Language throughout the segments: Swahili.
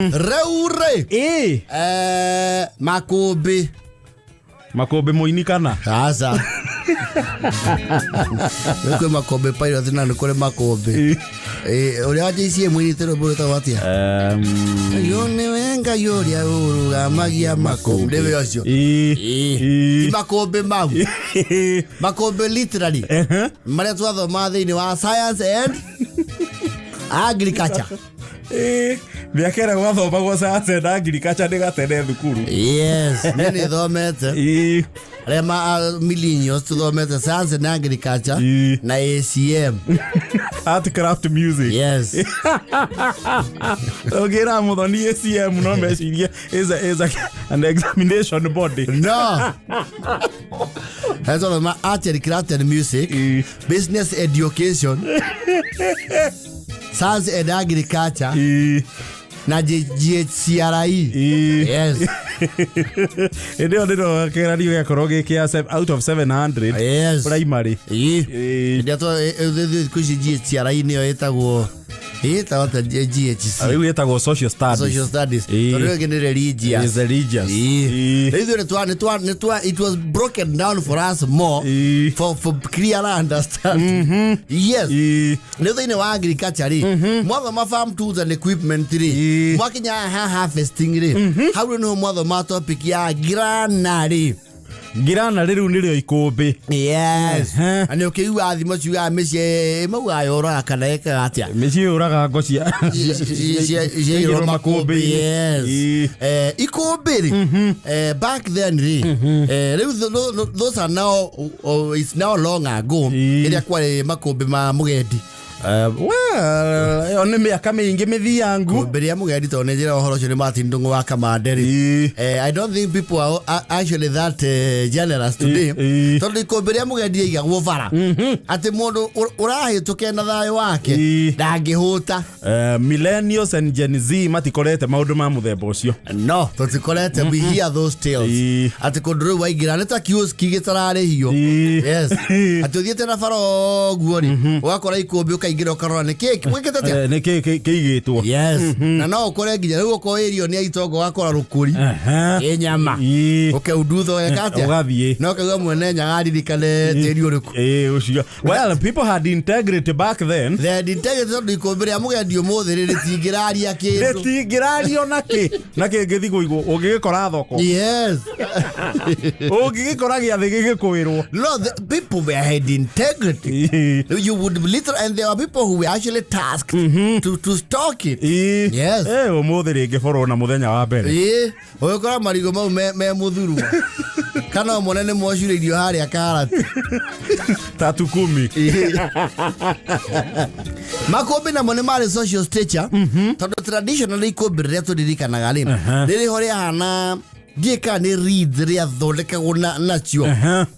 Reure. Makumbi. Makumbi muini kana. Asa. Niko Makumbi pairo tena niko Makumbi. Ule aje isi muini tero bora watia. Yone wenga yori ya uruga magia Makumbi. Ndebe yosho. Makumbi mau. Makumbi literally. Maria tuatho mathini wa science and agriculture. Biakera gwathoma gwa science and agriculture ni gatene thukuru. Yes, nini thomete. Rema millennials thomete science and agriculture na ACM. Art craft music. Yes. Ogera muthoni ACM no meciria is an examination body. No. That's all my art and craft and music. Business education. Science and agriculture. Na GHCRI. Yes. Ndio kera dio ya koroge kia out of 700. Yes. Primary. Ndio kuji GHCRI niyo etagwo wata GHC. Ayu etagwo social studies. Social studies. Toro ngene religious. Is religious. It was broken down for us more for clear understanding. Yes. Ndio ine wa agriculture mother ma farm tools and equipment mwakinya harvesting how do you know mother ma topic ya granary. Girana riru nirio ikumbi. Yes. Ani ukiwa athimo ciuga micie mauga yora kana eka atia. Micie uraga ngocia. Je Makumbi. Yes. Ikumbi. Back then those are now it's now long ago. Ile kwa Makumbi ma mugedi. Well, on me mingi mithi yangu beria mugedi to nejira ohoro cio ni matindungu wa kamanderi. I don't think people are actually that generous today. Tondu ikoberia mugedi iga guvara ati mundu urahituke na thayo wake ndangihuta. Millennials and Gen Z matikorete maundu ma muthemba ucio. No, tutikorete we hear those tales. Ati kunduru waigira neta kioski gitarare hiyo. Yes. Ati uthiete na faro guori wakora ikumbi ingiro karora ne cake wekete tia ne cake igitwo. Yes. Na no ukore nginya riu ko irio ni aitongo wakora rukuri nyama ukeudutho ekatia ugathie no kaga mwene nyagari kale teri uriku ucio. Well, people had integrity back then. They had integrity so ikombere mugendi umuthi riri tingiraria kindu tingirario nake ngithigo igo ugigikora thoko. Yes. Ugigikora gia thigikwirwo. No, the people were had integrity. You would literally, and there are people who were actually tasked to stock it. Yes. Umuthi ringi boro na muthenya wa mbere. Oyokora marigo mau me muthuru. Kana monene mwashire irio haria karati. Tatu 10. Makumbi na mone mari social stature. Tondu traditionally Ikumbi reto ririkanaga ri. Riri horia hana Dieka ni reads ria thondeka guna nacio.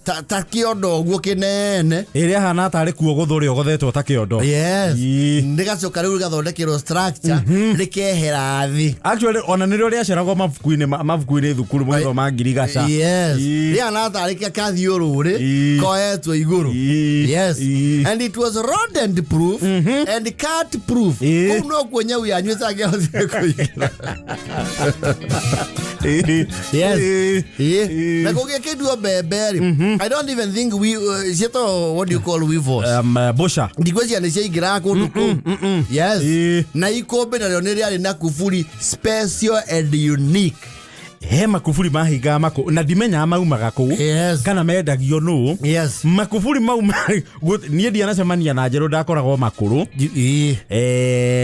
Ta kiondo guo kinene. Iria hana tari kuo guthuri ogothetwo ta kiondo. Yes. Ndigacoka riu gathondekirwo structure rikehera thi. Actually ona nirio ria ceragwo mavuku-ini thukuru mwitho ma ngirigaca. Yes. Ria hana tari kathiururi koetwo iguru. Yes. And it was rodent proof and cat proof. Kuno kwenye yanyu tagehothe kuigira. Yes. Na koge kedu beberi. I don't even think we what do you call weavers? Busha. Ndikozi anesha igira kundu. Yes. Na Ikumbi na rioneri ali na kufuri special and unique. He makufuri mahiga mako na dimenya maumaga ku. Yes. Kana mendagio no. Yes. Makufuri nie ndia cemania na njero ndakoragwo makuru.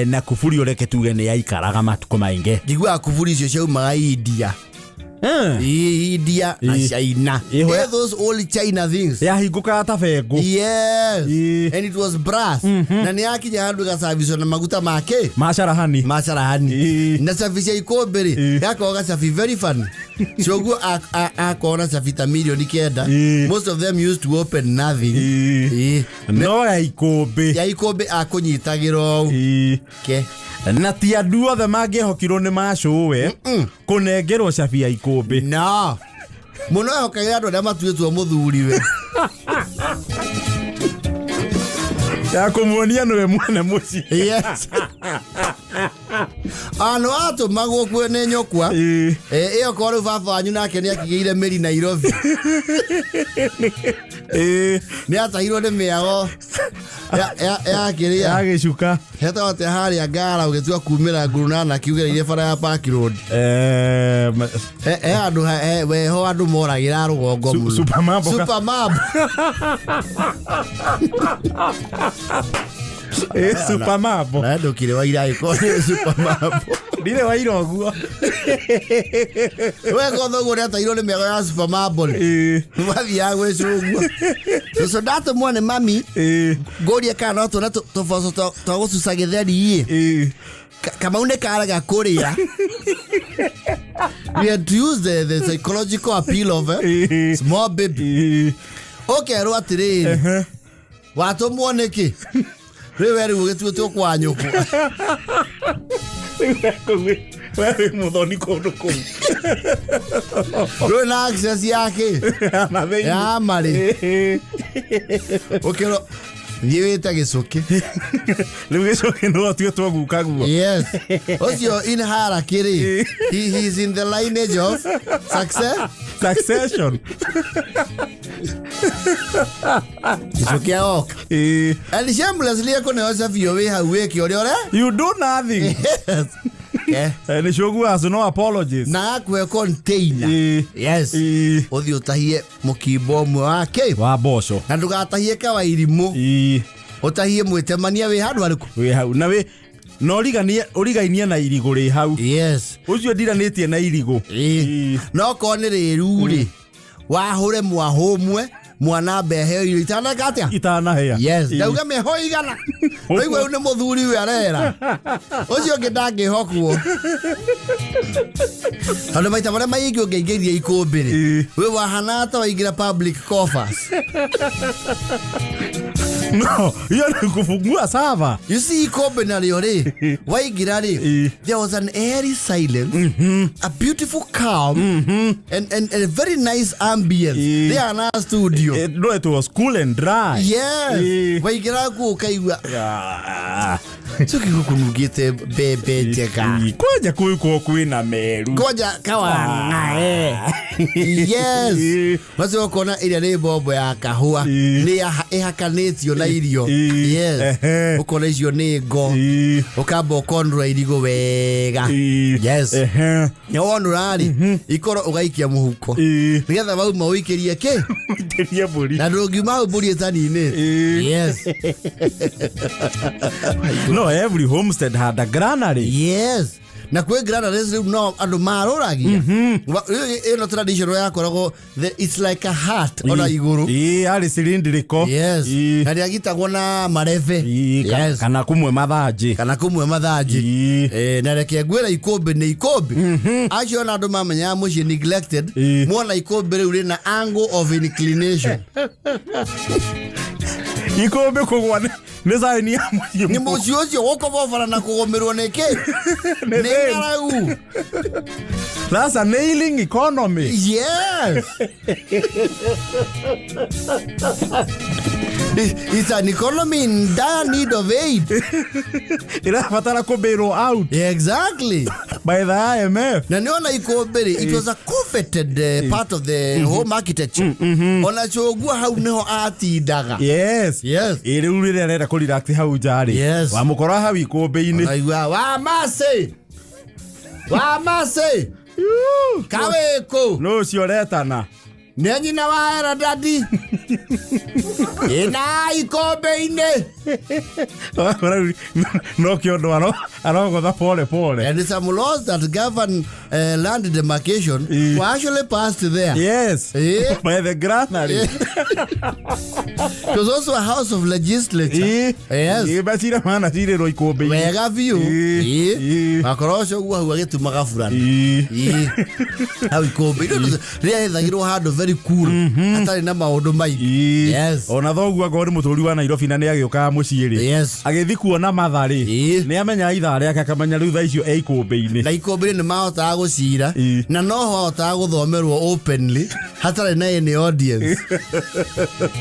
Na kufuri ureke tuge ni yaikaraga matuko mainge. Ndigwa kufuri icio ciaumaga India. India na China. Those old China things. Yahinguka ta bengo. Yes. And it was brass. Na ni akinya handu ga service na maguta make. Masharahani. Na service Ikumbi yako ga service very fun. Chogu akona service million kenda. Most of them used to open nothing. No ya Ikumbi. Ya Ikumbi akunyitagiro. Ke na ti andu othe mangehokirwo ni macuwe kunengerwo cabi ya Ikumbi. No. Muno hokagira andu aria matuitwo muthuriwe. Ya kumuonia niwe mwene muci. Yes. ano ato magwo kwene nyokwa iyo kore baba wanyu nake ni akigire meri Nairobi ni atahirwo ni miago ya kiria agicuka heta te hari agara ugetua kumira nguruna na kiugereire bara ya Park Road andu we ho andu moragira rugongo mu Supermambo Supermambo na ndukire wa ira iko Supermambo ndire wa ira oguo we gotho gore atairo ni mego ya Supermambo wathia gwicugwo so dato mone mami goria kana to na to foso to gususa githeri kama une karaga kuria we had to use the psychological appeal of small baby okay ro atire wato muone ki wewe ugetu to kwa nyoko wewe mudhoni kono ro na access yake ya mari okay ro Niweta gicuki riu gicuki no atue twaguka guo yes ocio in hara kiri he is in the lineage of succession gicuki ok and shamelessly akoneoca bio wi hau wiki uri ore you do nothing ni shogu aso no apologies na akwe container yes othi utahie mukimbo mwe wake wa boco na ndugatahie kawairimu utahie mwitemania wi handu ariku wi hau na wi no urigainie na irigu ri hau yes ucio ndiranetie na irigu no kone riru ri wahure mwahomwe mwana behe itana gatia itana hea yes ndauga meho igana noigwe ne muthuri we arera ucio ngidangi hokwo ando maita bare maigi ungeigeria ikumbiri we wahana ta waigira public coffers no you are kufungua sava you see ikombe na riori waigira ri there was an airy silence a beautiful calm and a very nice ambience there in our studio no it was cool and dry yes waigira ku kaigwa Suki kukunugite bebe jeka kwaja kuiko kwina meru kwaja kawa yes maze ukona ile ni bobo ya kahua ni ihakanitio na irio yes ukona icio ni ngo ukamba ukondwa irigo wega yes nyawonu rari ikoro ugaikia muhuko nigetha bauma uikirie ke uikirie buri na ndungiuma buri etani-ini yes no every homestead had a granary yes na kwe granaries no andu maroragia ino tradition yakoragwo it's like a hat ona iguru ari cylindrical yes na riagitagwo na mareve yes kana kumwe mathanji na reke gwira ikombe ni ikombe acio na andu mamenya muci neglected mona ikombe riu rina angle of inclination ikombe kugwa ni zaini ya mucimu ni mucio ucio gukobofara na kugomerwo niki ni ngarau that's a nailing economy yes it's an economy in dire need of aid irabatara kubiro out exactly by the IMF na niona ikombere it was a coveted part of the home architecture ona chogua hau neho atindaga yes iriu rire rera kuriract hau njari wa mukora hau ikombe-ini aigua wa mase kaweko no cioretana nä nyina wa era dadi ina ikombe-ini no kä å ndå arogotha pole and some laws that govern land demarcation were actually passed there yes by the granary it was also a house of legislature yes bacira mana cirä ikombe wega biå akorocwo guo hau agätumaga burani hau ikombe rä ethagirwo handå very cool atarĩ na maũndũ maingĩ yes ona thoguo ngori mũtũri wa Nairobi na nĩ agĩũka muciiri yes agithi kuona mathari ni amenya ithari yake akamenya riu tha icio ikumbi-ini na ikumbi-ini mahotaga gucira na no hotaga guthomerwo openly hatari na any audience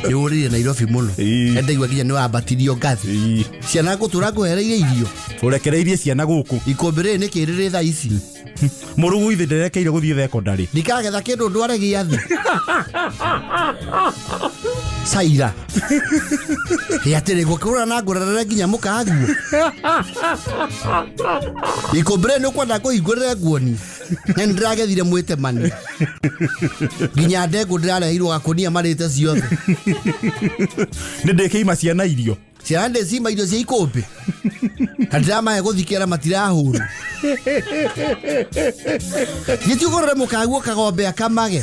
ni urire Nairobi muno endaigua nginya ni wambatirio ngathi ciana gutura nguhereire irio urekereirie ciana guku ikumbi-ri ni kiriri tha ici murugu ithi nderekeire guthii secondary ndikagetha kindu ndware giathi saira yatere gukura na ngurarere nginya mukaguo ikobre no kwenda kuhingurire Ngoni na ndiragethire mwite mani nginya ndego ndirareirwo gakunia marite ciothe ndikeima ciana irio ciana ndecima irio cia ikumbi ndiramahe guthikira matirahuru gitugorere mukaguo kagombe akamage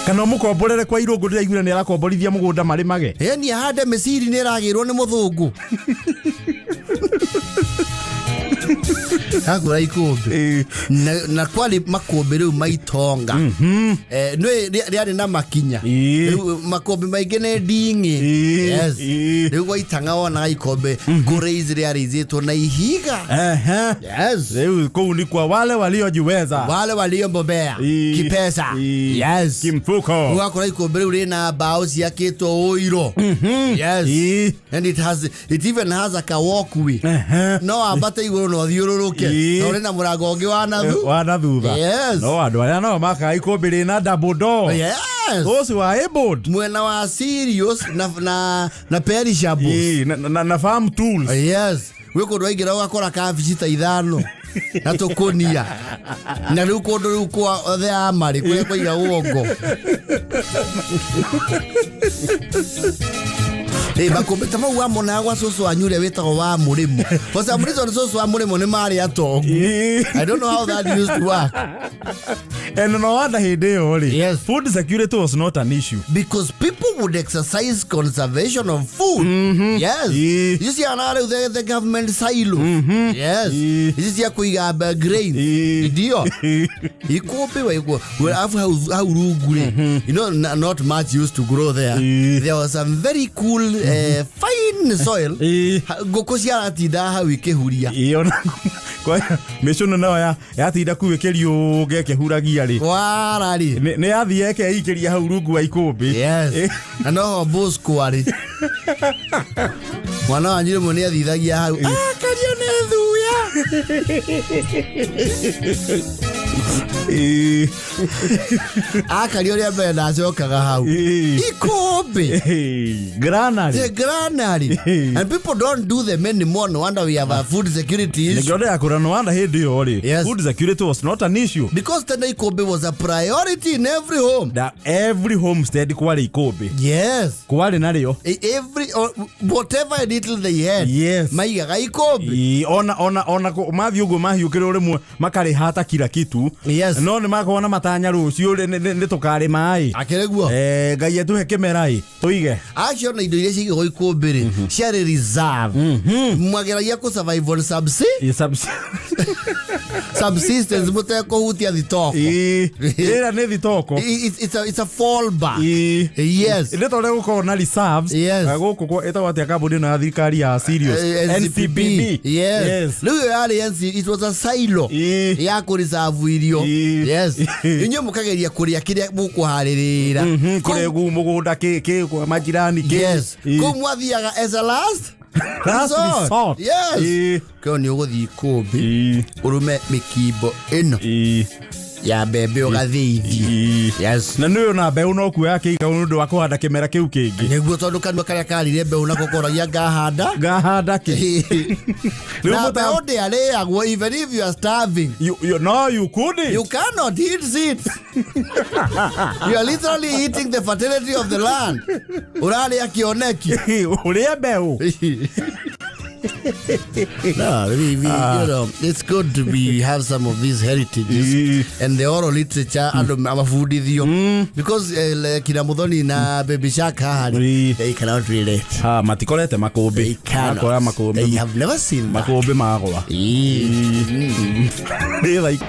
kana mukomborere kwa irungu ndiraigwira ni arakomborithia mugunda mari mage ni ahande miciri ni iragirwo ni muthungu agura ikumbi na kwali makumbi riu maitonga riari na makinya makumbi maingi ni ndingi yes riu waitanga wona ikumbi nguraizi riarizitwo na ihiga yes riu kou ni kwa wale waliojiweza wale waliombobea kipesa yes kimfuko ugakora ikumbi riu rina mbao ciakitwo uiro yes and it even has a walkway no ambate iguru no thiururuke no na murango ungi wana thutha yes no andu aria no maka ikumbi rina double door yes those were able mwena wa serious na perishable na farm tools yes wiko ndo ingira ugakora kabici ta ithano na tukunia na riu kundu riu kwa the amari kwa iga uongo makumbi tamau wa mona gwa cucu wanyu uria witagwo wa murimo for some reason cucu wa murimo ni mari atongu I don't know how that used to work and no wonder hindi yo ri yes food security was not an issue because people would exercise conservation of food yes you see another the government silo yes you see kuiga grain ndio ikumbi we have how rugure you know not much used to grow there was some very cool fine soil gokosia atinda hau ikihuria iona kwa mishono nayo yatinda kuwekerio gekehuragia ri warari ni yathie ke ikiria hau rungu wa ikumbi yes no boss kwari mwana wanyu mwe ni athithagia hau kario ne thuya akario ria mbere ndacokaga hau ikumbi granary and people don't do them anymore no wonder we have a food security issue ngiona yakura no wonder hindi yo ri food security was not an issue because tena ikumbi was a priority in every home that every homestead kwari ikumbi yes kwari nario every whatever little they had yes maigaga ikumbi ona mathiugo mahiukire rimwe makari hata kila kitu yes no ni makona matanya rucio ni tukari mai akireguo ngai etuhe kimerai tuige action na indo iria cigirwo ikumbi ri ciari reserve mwageragia ku survival subsistence mutekuhutia thitoko ira ni thitoko it's a fallback yes ile tole guko na reserves guko kwa eta wate kambuni na thirikari ya serious NCPB yes riu yari it was a silo ya ku reserve irio yes inyo mukageria kuria kiria mukuharirira kuregu mugunda ke kwa majirani yes ko mwathiaga as a last resort yes ko ni uguthi ikumbi urume mikimbo ino ya bebe ugathithi yes na niyo na mbeu no kuya kiga undu wa kuhanda kimera kiu kingi niguo tondu kanwa karia karire mbeu na gukoragia ngahanda ki na mbeu ndiarĩagwo even if you are starving you couldn't you cannot eat seeds you are literally eating the fertility of the land uraria kioneki uria mbeu no, you know, it's good to have some of these heritages and the oral literature and amafundithio because kina Muthoni na Baby Shark they cannot relate. Matikorete makumbi. They have never seen makumbi magwa. Like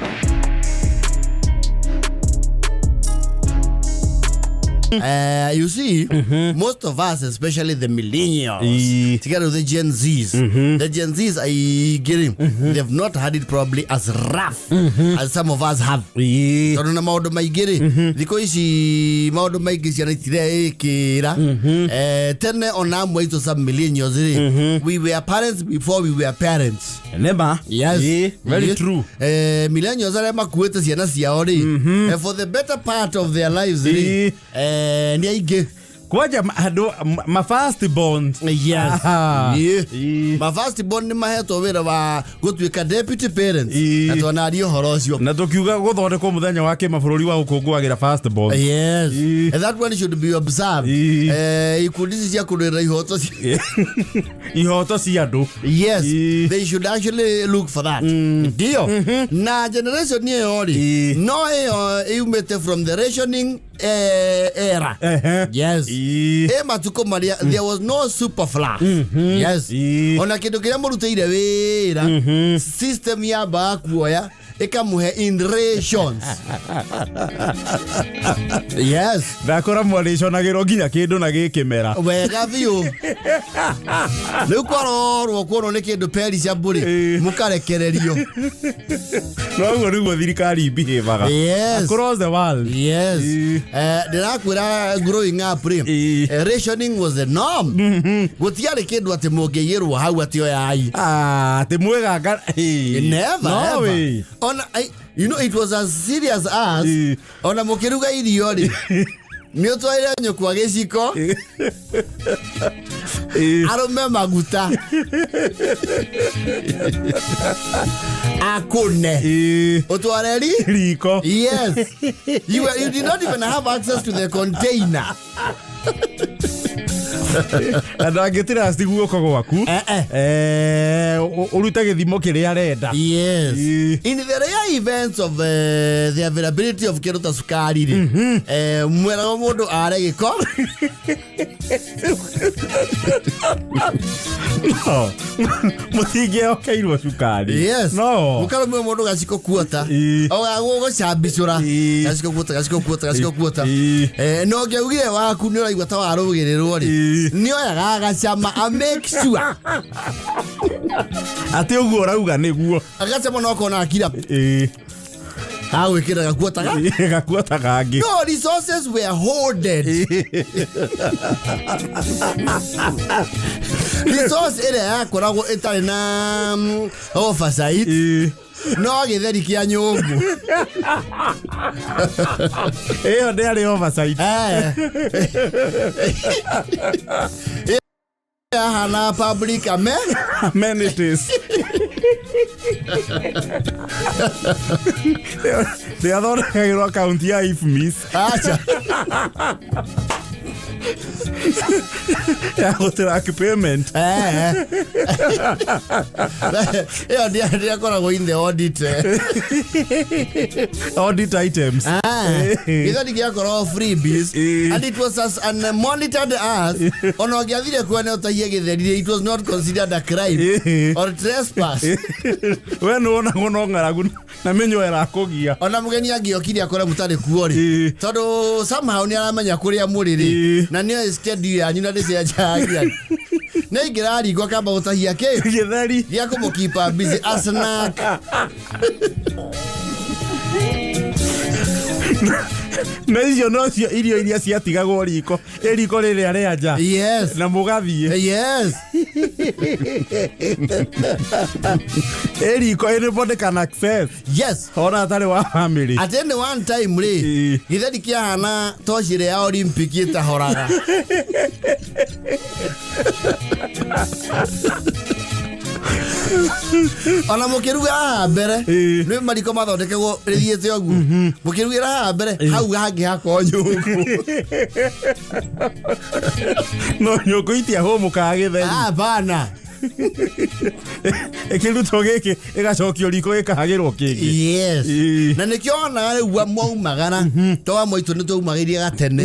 You see, most of us, especially the millennials, together with the Gen Zs, the Gen Zs, I get him. They've not had it probably as rough as some of us have. So no maodo mai gere. Diko isi maodo mai gisi anitire kira. Tene ona mwaito some millennials. We were parents before we were parents. Never. Yes. Very true. Millennials are makueta siana siaori. For the better part of their lives, kwaja ma first bond. Yes. Ma first bond ni maheto wira wa gutwika deputy parents. Ato na rio horocio. Na tukiuga guthondekwo muthenya wake mabũrũri wa gũkũngũagĩra first bond. Yes. And that one should be observed. Ikundisi cia kurera ihoto ihoto cia andũ. Yes. They should actually look for that. Dio. Na generation ni yori. No umete from the rationing era. Yes. Matuko Maria, there was no super flash. Yes. Ona kitu kile muruteire wira. System ya bakuoya ekamuhe in rations. Yes. Ndakora mwarĩconagĩrwo nginya kĩndũ na gĩkĩmera. Wega biũ. Rĩu kwarorwo kuonwo nĩ kĩndũ peri cia mbũrĩ mũkarekererio. No ũguo nĩguo thirikari behaviaga. Yes. Across the world. Yes. Ndĩrakwĩra growing up rationing was the norm. Gũtiarĩ kĩndũ atĩ mũngĩiyĩrwo hau atĩ oyai. Atĩ mwĩganga. Never. No way. You know, it was as serious as ona mukiruga irio ri ni utwaire nyukwa giciko arume maguta akune utware riko. Yes. You did not even have access to the container. Andũ angĩtira guoko gwaku ũrute gĩthimo kĩrĩa arenda. Yes. In the rare events of the availability of kĩndũ ta sukari mwera wa mũndũ are gĩko mũtingĩokeirwo cukari. Yes. No mũkarũmwe mũndũ gaciko kuota gũcambicũra gaciko kuota no ngĩaugire waku nĩ ũraigua ta warũgĩrĩrwo rĩ nĩ oyaga gacama a make sure atĩ ũguo ũrauga nĩguo agacama no kona akira gwĩkĩra gakuota kangĩ. No, resources were hoarded. Resource ĩrĩa yakoragwo ĩtarĩ na oversight no gĩtheri kĩa nyũngũ ĩyo ndĩarĩ oversight. Hana public amenities. Ndĩathondekagĩrwo akaunti ya IFMIS. Acha. Ya gũtrack payment. Ĩyo ndĩakoragwo in the audit. Audit items. Gĩtheri gĩakorwo freebies and it was as unmonitored as ona ũngĩathire kuona ũtahie gĩtheri, it was not considered a crime or trespass. We nĩwonagwo no ng'aragu na mĩnyoo ĩrakũgia. Ona mũgeni angĩokire akore mũtarĩ kuo rĩ tondũ somehow nĩ aramenya kũrĩa mũrĩ rĩ na nĩ schedule yanyu na ndĩcenjagia nĩ ingĩraringwo akamba gũtahia gĩtheri gĩa kũmũkipa busy a snack. Na icio no cio irio iria ciatigagwo riko riko rĩrĩa rĩa nja. Yes. Na mũgathiĩ. Yes. Riko ĩrĩbondekana access. Yes. Ona atarĩ wa family. At any one time rĩ gĩtheri kĩahana toci ĩrĩa ya Olympic ĩtahoraga. Ona mũkĩruga haha mbere nĩ mariko mathondekagwo rĩthiĩte ũguo mũkĩrugĩra haha mbere hau hangĩ hakorwo nyũngũ. No nyũngũ itiahũmũkaga gĩtheri. Bana Ekiruto giki igacokio riko ikahagirwo kingi. Yes. Na nikiona rĩu mwaumagara to moito nĩ twaumagĩrie gatene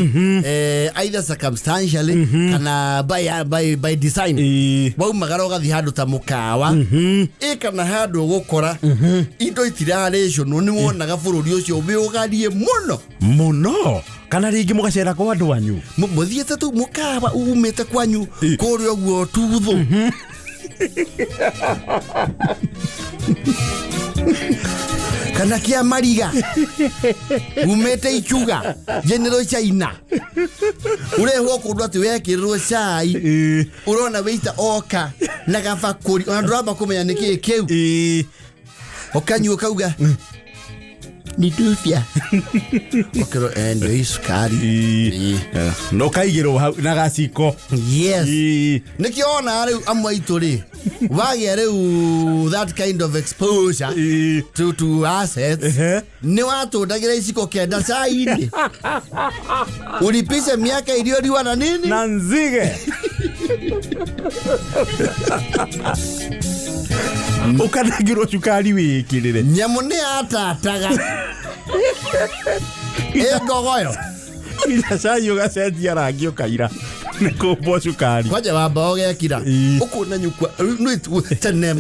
either circumstantially kana by design. Mwaumagara ũgathi handu ta mukawa kana handu gukora indo itirarĩcio nĩ wonaga bũrũri ũcio ũbĩũgarie muno kana ringi mugacera kwa andu anyu muthiete tu mukawa umite kwanyu kuri ogwo tuthu kana kia mariga umete ichuga general China ureho kundu ati wekirwo cai urona weita oka na gabakuri ona nduramba kumenya niki kiu okanyu kauga ni dufia okero endo isukari no kaigiro na gaciko. Yes. Nikiona riu amwaitu ri wagia riu that kind of exposure to assets ni watu ndagira isiko kenda saini ulipisha miaka iliyo na nini na nzige ukadagiro chukari wikirire nyamune atataga egogoyo ila sayo gacenjia rangi ukaira nikubo chukari kwaja wamba ogekira ukuna nyukwa no tene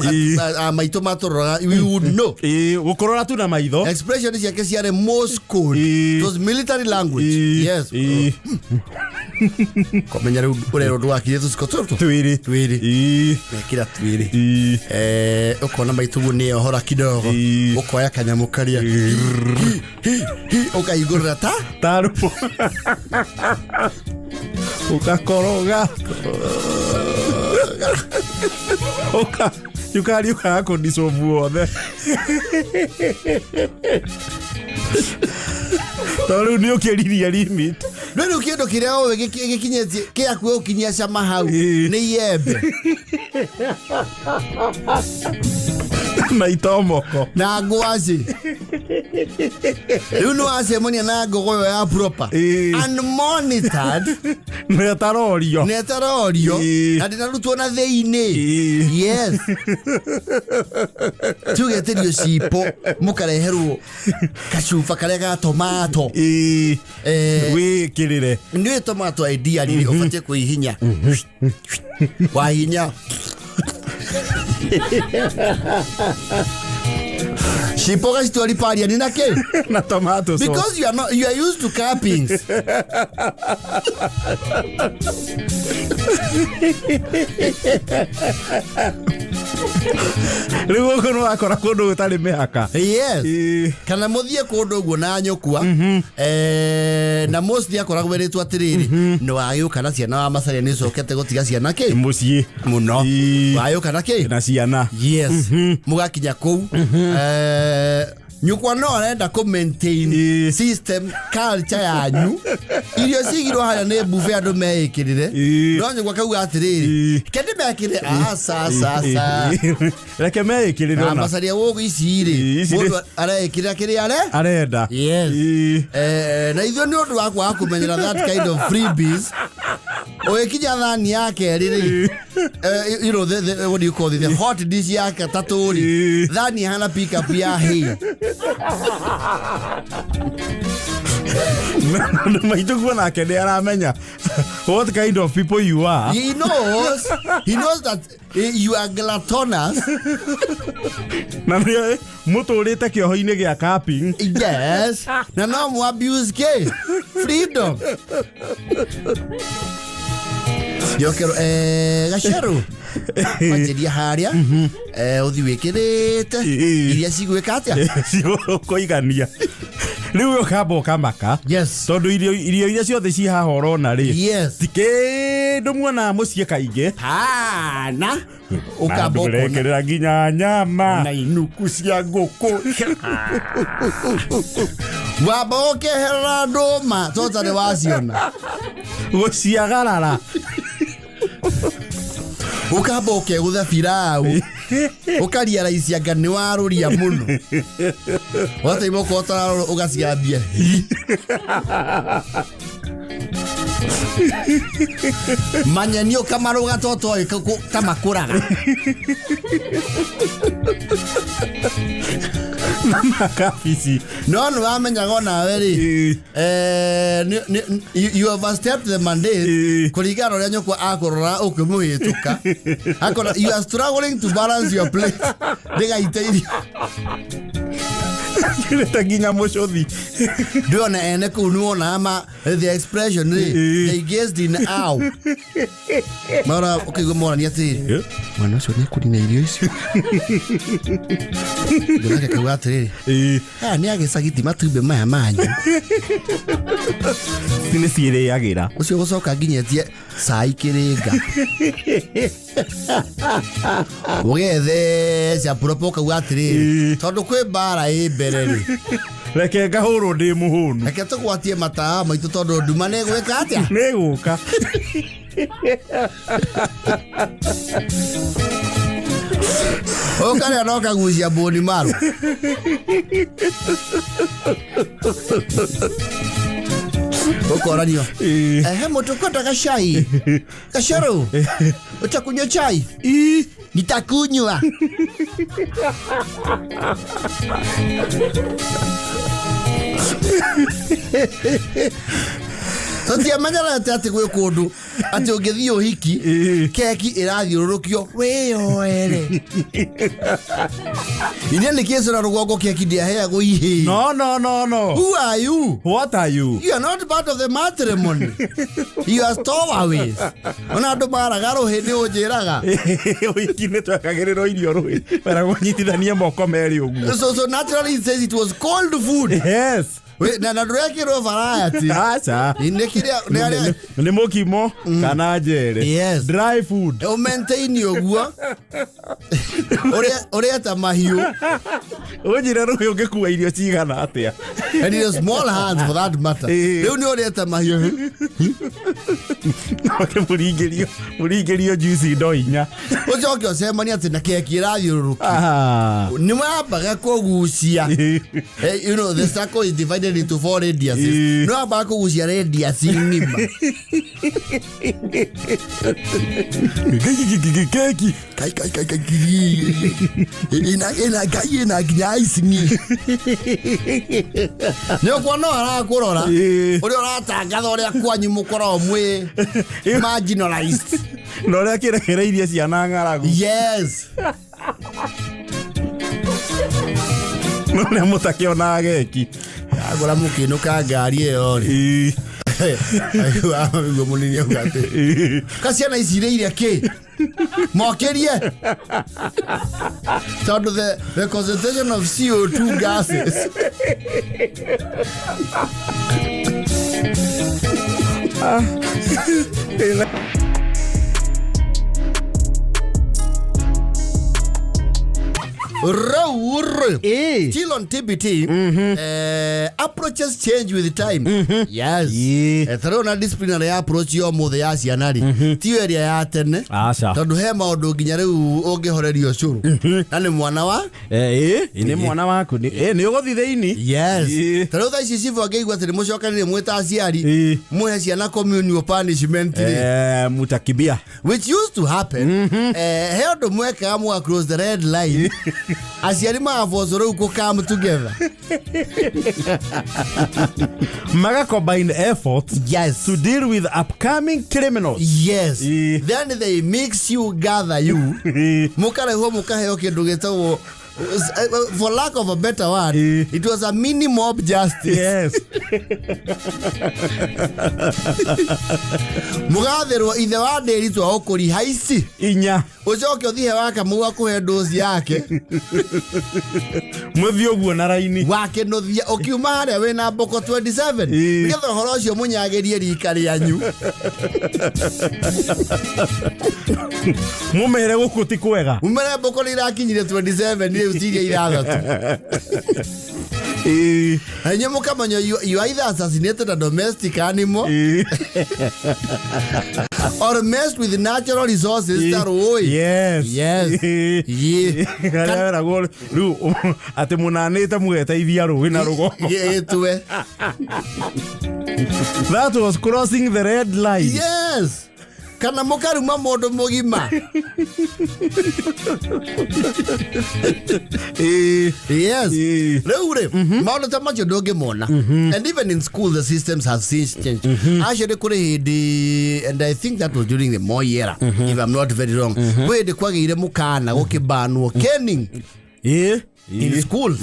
maito matoroga we would know ukorora tu na maitho expression is yake ciare most code it was military language. Yes. Komenya rĩu urero ndwakire tucikotorto twiri mekira twiri ukona maitugu ni ohora kidogo ukoya kanyamu karia ukaigurira tarupo ukakoroga yukari ukako disovu othe toru ni ukiriria limit ndio kiendo kiria owe gikinyetie kia kwe ukinyia cama hau ni yembe na itomoko na ngwaci you know asemonia na gogoyo ya proper unmonitored netarorio na ndinarutwo na theini. Yes. Tugeterio cipo mukareherwo kachufa kare ga tomato we kirire ni tomato idea ni ofatie kuihinya wahinya Shipoga story party ni nake na tomato sauce because you are used to cappings. Riwo kono akora kondo utali mehaka. Yes. Kana muthie kondo guo na nyokua na mostly akora gweretwo atiriri no ayo kana ciana wa masaria ni cokete gutiga ciana ke mucie muno ayo kana ke na ciana. Yes. Mugakinya kou nyukwa no arenda ko maintain system culture yanyu irio cigirwo haya ne buffet andu meikirire no nyukwa kauga atiriri kende mekire sa reke meikirire na masaria wogo iciri mundu areikira kiri arenda. Yes. Na ithio ni undu wakwa kumenyera that kind of freebies oekinya thani yake riri you know what do you call it, the hot dish yake taturi thani hana pick up ya hii maitugu na kende aramenya what kind of people you are. He knows that you are gluttonous. Na muturite kioho-ini gia capping. Yes. Na no mu abuse ke freedom. Yokero gacero majeria haria uthi wikirite iria cigwika atia koigania riu ukamba ukamaka. Yes. Tondu irio iria ciothe ci haha urona ri yes tikindu muona mucie kaingi na ukamba urekerera nginya nyama na inuku cia nguku wamba ukehera nduma tota ni waciona guciagarara ukamba ukegutha pirau ukaria raisi anga ni waruria muno wata imoko utararo ugaciambia Manyanio kamaruga toto kama kuraga. Mama kabisi. No wamenya gona weri. You overstepped the mandate. Kuligana uria nyoko akorora ukumuhituka. Akora you are struggling to balance your plate. Diga iteiri. Kireta ginya mushothi. Ndona ene kunuona ama the expression they gazed in ow. Mara ukigomora ni ati. Mwana ucio ni kurina irio icio. Ndona kauga atiri. Ni agesagiti matumbe maya manyu. Sine sire yagira. Ucio gucoka nginyetie sai kiringa. Ugethe cia propoka kauga atiri. Tondu kwi bara bereri. Reke ngahurwo ndi muhunu. Reke tugwatie mataa maitu tondu nduma ne gwika atia. Ne guka. Okare anoka gucia boni maru. Okoranio. Moto kwenda gashai. Gasharo. Utakunywa chai? Nitakunywa. Totia manyara ati gwe kundu ati ungithii uhiki keki irathiurukio weyoere ine ni kesera rugongo keki dia heago ihi. No. Who are you? What are you? You are not part of the matrimony. You are stowaways. Ona ndo baragaro hindi ujiraga uhiki ne twakagiriro irio rui para kunyitithania moko meri uguo. So naturally it says it was cold food. Yes. Na ndureki variety. Acha. Ni mokimo kana njere. Yes. Dry food. O maintain oguo. Ore ta mahiu. Ojira ro ngekua irio cigana atia. And it is small hands for that matter. Riu ni ore ta mahiu. Okay, muringerio juice ndo inya. Ucoke ocemania ati na keki irathiururuki. Ni mwambaga kugucia. You know the circle is divided into 4 radiuses. No aba kugucia radius ngima. Keki. Ina ginya ice ni. Nyo kwa no arakurora. Uri uratangatha uria kwanyu mukoro mwe marginalized. No ria kirekera iria ciana ngaragu. Yes. No ria mutakiona geki. Agora mukinuka ngari iyo ri. Ayua amigo Munini Ucoke. Kasiana icire iria ki? Mokerie. So the concentration of CO2 gases. Still on TBT. Approaches change with time. Yes. Through na disciplinary approach yo muthe ya cianari. Ti area ya tene. Acha. Tondu he maundu nginya riu ungihorerio curu. Na ni mwana wa? Ni mwana waku. Ni ugothi theini. Yes. Through tha ici cifu angeigua ati mucokanire mwita aciari. Muhe ciana communal punishment. Mutakibia. Which used to happen. He undu mweka mu across the red line. Aciari mavozoro uko come together. Maga combine efforts. Yes. To deal with upcoming criminals. Yes. Then they mix you, gather you. Mukare ho mukaheo kindu gitagwo, for lack of a better word, it was a mini mob justice. Yes. Mugatherwo ithe wa nderi twa ukuri haici Inya. ucoke uthihe waka muga kuhe dozi yake. Muthi uguo na raini. Wake nuthia ukiuma haria wina mboko 27. Nigetha horo ucio munyagerie rika rianyu. Mumere guku ti kwega. Mumere mboko ni irakinyire 27 ni riu tiria irathatu. Enye mukamanyo you either assassinated a domestic animal or messed with natural resources that Yes. Ru ate munanite mugeteithia ruwi na rugongo. That was crossing the red line. Yes. Kana mukaruma modo mugima. Yes. Reure. Mauna tamacho doge mona. And even in school the systems have since changed. Actually kure and I think that was during the Moi era, if I'm not very wrong. Where the kwagire mukana okebanu kenning. In schools,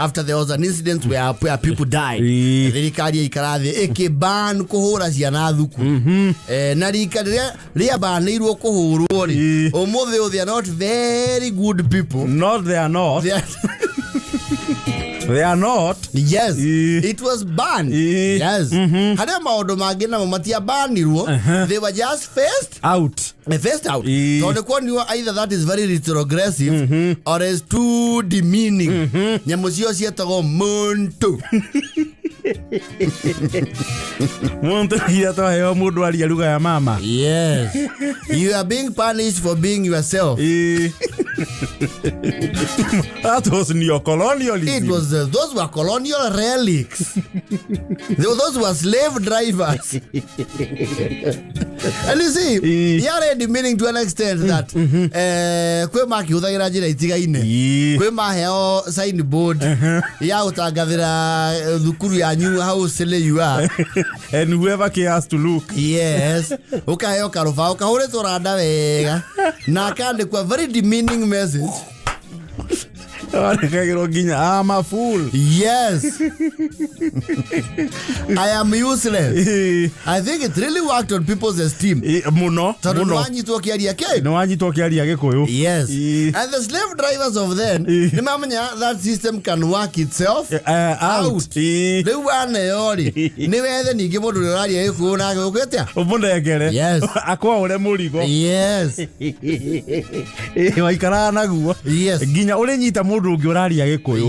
after there was an incident where people died, Rikaria Ikarade, Eke ban Kohora Zianaduku, Narika Ria Baniro Kohori, or more they are not very good people. Not they are not. They are not. Yes. It was banned. Yes. Hadema odomagena matia baniruo. They were just faced out. Faced out. So the one you either that is very retrogressive or is too demeaning. Nyamosio sietago Monto. Monto hiato hayo mudu ya lugha ya mama. Yes. You are being punished for being yourself. That was neo-colonialism. It was those were colonial relics. Those were slave drivers. And you see, you are demeaning to an extent that kwe maki uthagira njira itigaine. Kwe maheo signboard ya utagadira thukuru yanyu how silly you are. And whoever cares to look. Yes. Ukaheo karufa ukahore toranda wega. Na kande kwa very demeaning message. I'm a fool. Yes. I am useless. I think it really worked on people's esteem. Muno. Yes. And the slave drivers of then, that system can work itself out. They were neori. Never then you give out yes. Yes.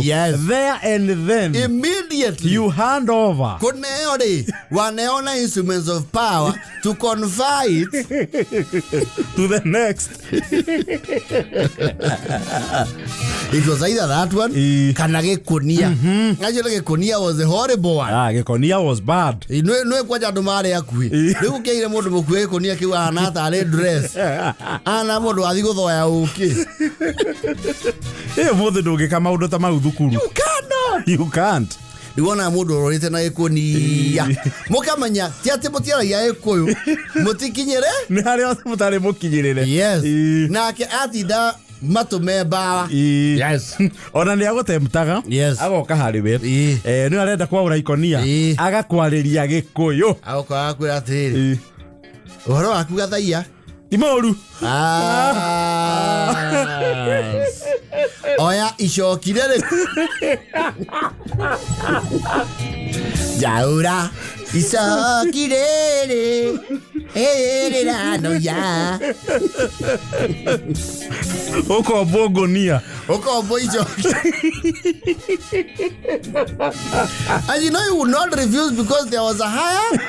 Yes. There and then immediately you hand over waneona instruments of power to confide to the next. It was either that one kana Gekonia. Actually Gekonia was a horrible one. Gekonia was bad. No kwa jadu mare yakui. Leo keire modo mokwe Gekonia kiwa hanata ale dress. Ana modo adigo thoya uki. Mothe ndungika undu ta mau thukuru. You can't. Iwona mundu orite na Gekonia. Mukamanya ti ati mutiara ya Gikuyu. Mutikinyere? Ni hari mutari mukinyirire. Yes. Nake atida matume bawa. Yes. Ona ni agotemtaga. Yes. Agoka hari we. Ni arenda kwa Uraikonia. Agakwariria Gikuyu. Agoka kwira atiri. Uhoro waku Gathaiya. Imoru. Oya ishokirere. Jaura ishokirere. No ya. Ukombo Ngonia. Ukombo ichoki. And you know you would not refuse because there was a higher.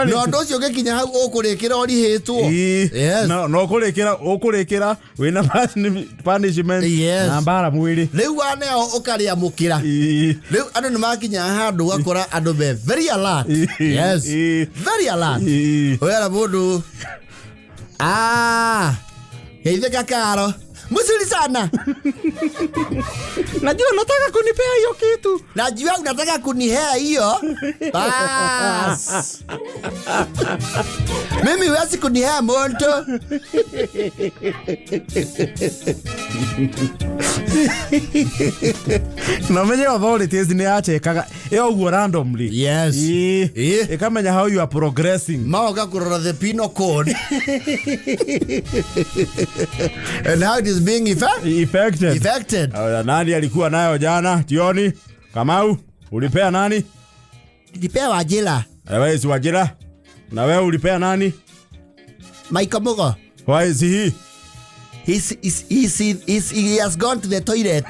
No, don't you get kinya okurekera ori hetu. Yes. No okurekera wina punishment. Yes. Na mbara mwiri. Leu ane okaria mukira. Leu anu nmakinya handu wakora ando be very alert. Yes. Very alert. Oya bodo. Hivi kakaro. Mzuri sana. Najua unataka kunipea hiyo kitu. Najua unataka kunihea hiyo. Bas. Mimi huwezi kunihea Monto. Na mwenye authorities ni achekaga uguo randomly. Yes. Ikamenya how you are progressing. Maoga kurora the penal code. And how it is being effected. Nani alikuwa nayo jana jioni? Kamau, ulipea nani? Nilipea Wajira. Wewe si Wajira? Na wewe ulipea nani? Mike Mogo. Why is he? He has gone to the toilet.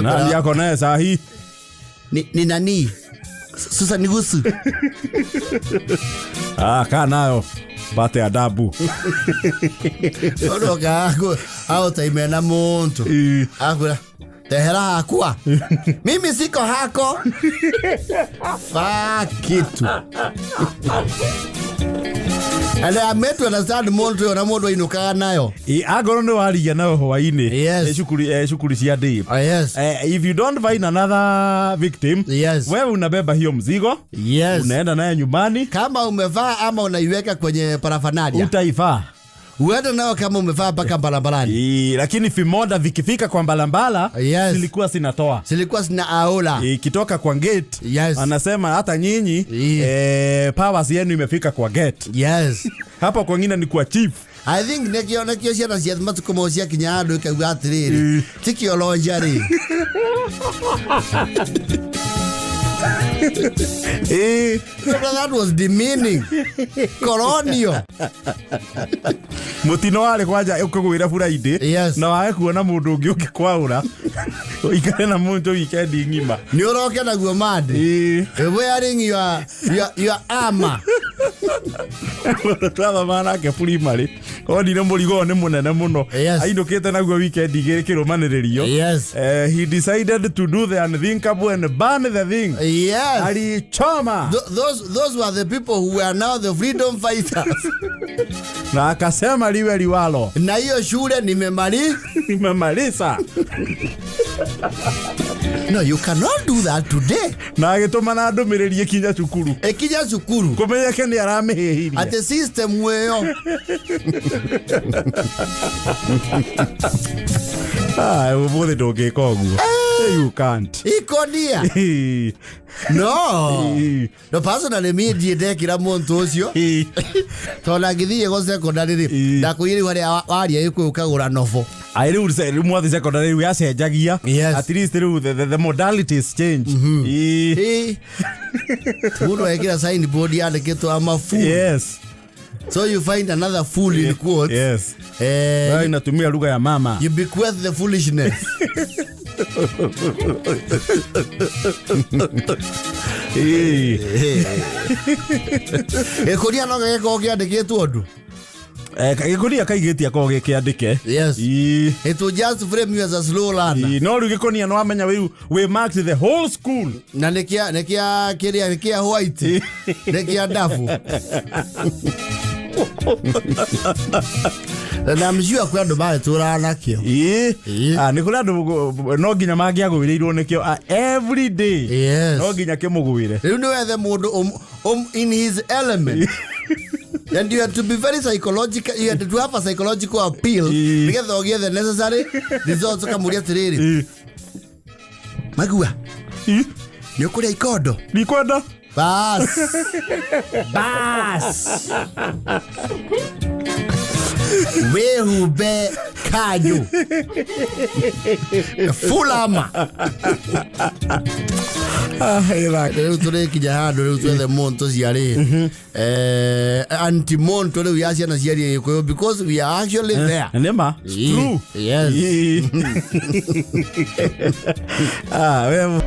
Nani yako naye sahi? Ni nani? Sasa nigusu. Kanayo. Bate adabu. Odoka ako au taimena Monto. Akura. Tehera hakua. Mimi siko hako. Kitu. And I met to understand Monto na Monto inukaga nayo. Agoro ndo waria nayo hwaini. Yes. Shukuri cia day. Yes. If you don't find another victim, yes. Wewe unabeba hiyo mzigo. Yes. Unaenda nayo nyumbani. Kama umevaa ama unaiweka kwenye parafanaria. Utaivaa. Uenda nao kama umevaa paka mbalambalani. Lakini vimoda vikifika kwa mbalambala, yes. Silikuwa sina aula. Kitoka kwa gate, yes. Anasema hata nyinyi powers yenu imefika kwa gate. Yes. Hapo kwa ngine ni kwa chief. I think nekiona kiosia na siya matuko cia kinyado ikawatiriri. Tikio lonjari. That was demeaning. Colonial. Mutino wale kwaja ukugwira Friday. Yes. Na wae kuona mundu ungi ukikwaura. Ikare na Monto weekend ngima. Ni uroke na guo mad. Wearing your armor. Twaba mana ke primary. Ondire murigo ne munene muno. Aindukite na guo weekend igire kirumaniririo. Yes. He decided to do the unthinkable and burn the thing. Yes. Ali choma. Those were the people who were now the freedom fighters. Na akasema liwe liwalo. Na hiyo shule nimemaliza. No, you cannot do that today. Na agituma na ndumiriri kinya cukuru. Kinya cukuru. Kumenya kene aramehihiria. At the system weyo. Ubothe ndungika uguo. You can't. Ikonia. No. No, personally me ndekira Monto ucio. Tona ngithie go secondary ri. Ndakuiri waria yiku ukagura novo. Riu mwathi secondary we acenjagia. At least the modalities change. Tuno ekira signboard yandikitwo ama fool. Yes. So you find another fool in quotes. Yes. Wewe inatumia lugha ya mama. You bequeath the foolishness. Ekonia no geko kiandikitwo ndu. Gikonia kaigetia ko gikiandike. Yes. It will just frame you as a slow learner. No gikonia no amenya we marked the whole school. Na nekia white. Nekia dafu. Na mjua kwa ndo bae turana kio. Ni kula ndo no ginya magiagwirirwo nikio every day. Yes. No ginya kimugwire. You know the mundu in his element. And you have to be very psychological. You have to have a psychological appeal. Because you get the necessary results. Kamuria tiriri. Magua. Nyokuria ikodo. Nikoda. Bas. Wehube kanyu. Fulama. Leo tule kijahado leo tule Monto ziare. Anti Monto leo yasia na ziare kwa because we are actually there. Nema. True. Yes. Wewe